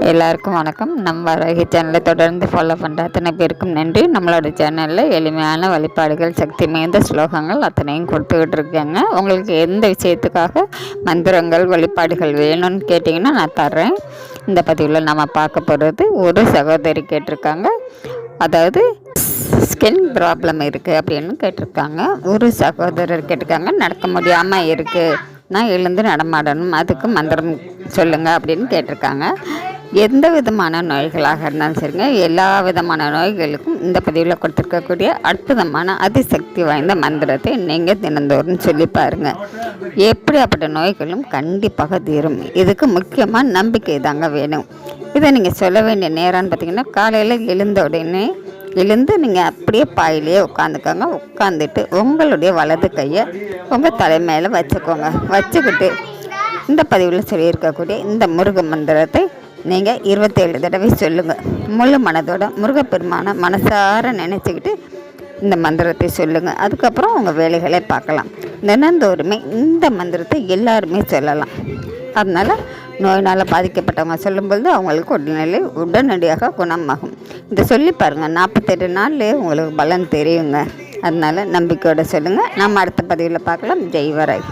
எல்லாருக்கும் வணக்கம். நம்ம வராகி சேனலை தொடர்ந்து ஃபாலோ பண்ணுற அத்தனை பேருக்கும் நன்றி. நம்மளோட சேனலில் எளிமையான வழிபாடுகள், சக்தி மிகுந்த ஸ்லோகங்கள் அத்தனையும் கொடுத்துக்கிட்டு இருக்கேங்க. உங்களுக்கு எந்த விஷயத்துக்காக மந்திரங்கள் வழிபாடுகள் வேணும்னு கேட்டிங்கன்னா நான் தர்றேன். இந்த பதிவில் நம்ம பார்க்க போகிறது, ஒரு சகோதரி கேட்டிருக்காங்க. அதாவது ஸ்கின் ப்ராப்ளம் இருக்குது அப்படின்னு கேட்டிருக்காங்க. ஒரு சகோதரர் கேட்டிருக்காங்க, நடக்க முடியாமல் இருக்குது, நான் எழுந்து நடமாடணும், அதுக்கு மந்திரம் சொல்லுங்கள் அப்படின்னு கேட்டிருக்காங்க. எந்த விதமான நோய்களாக இருந்தாலும் சரிங்க, எல்லா விதமான நோய்களுக்கும் இந்த பதிவில் கொடுத்துருக்கக்கூடிய அற்புதமான அதிசக்தி வாய்ந்த மந்திரத்தை நீங்கள் தினந்தோறும் சொல்லி பாருங்கள். எப்படியாப்பட்ட நோய்களும் கண்டிப்பாக தீரும். இதுக்கு முக்கியமாக நம்பிக்கை தாங்க வேணும். இதை நீங்கள் சொல்ல வேண்டிய நேரம்னு பார்த்திங்கன்னா, காலையில் எழுந்த உடனே எழுந்து நீங்கள் அப்படியே பாயிலேயே உட்காந்துக்கோங்க. உட்காந்துட்டு உங்களுடைய வலது கையை உங்கள் தலைமையில் வச்சுக்கோங்க. வச்சுக்கிட்டு இந்த பதிவில் சொல்லியிருக்கக்கூடிய இந்த முருக மந்திரத்தை நீங்கள் 27 தடவை சொல்லுங்கள். முழு மனதோட முருகப்பெருமான மனசார நினச்சிக்கிட்டு இந்த மந்திரத்தை சொல்லுங்கள். அதுக்கப்புறம் உங்கள் வேலைகளை பார்க்கலாம். தினந்தோறுமே இந்த மந்திரத்தை எல்லாருமே சொல்லலாம். அதனால் நோயினால் பாதிக்கப்பட்டவங்க சொல்லும்பொழுது அவங்களுக்கு உடனடியாக குணமாகும். இதை சொல்லி பாருங்கள். 48 நாள்லேயே உங்களுக்கு பலன் தெரியுங்க. அதனால் நம்பிக்கையோடு சொல்லுங்கள். நம்ம அடுத்த பதிவில் பார்க்கலாம். ஜெய் வராகி.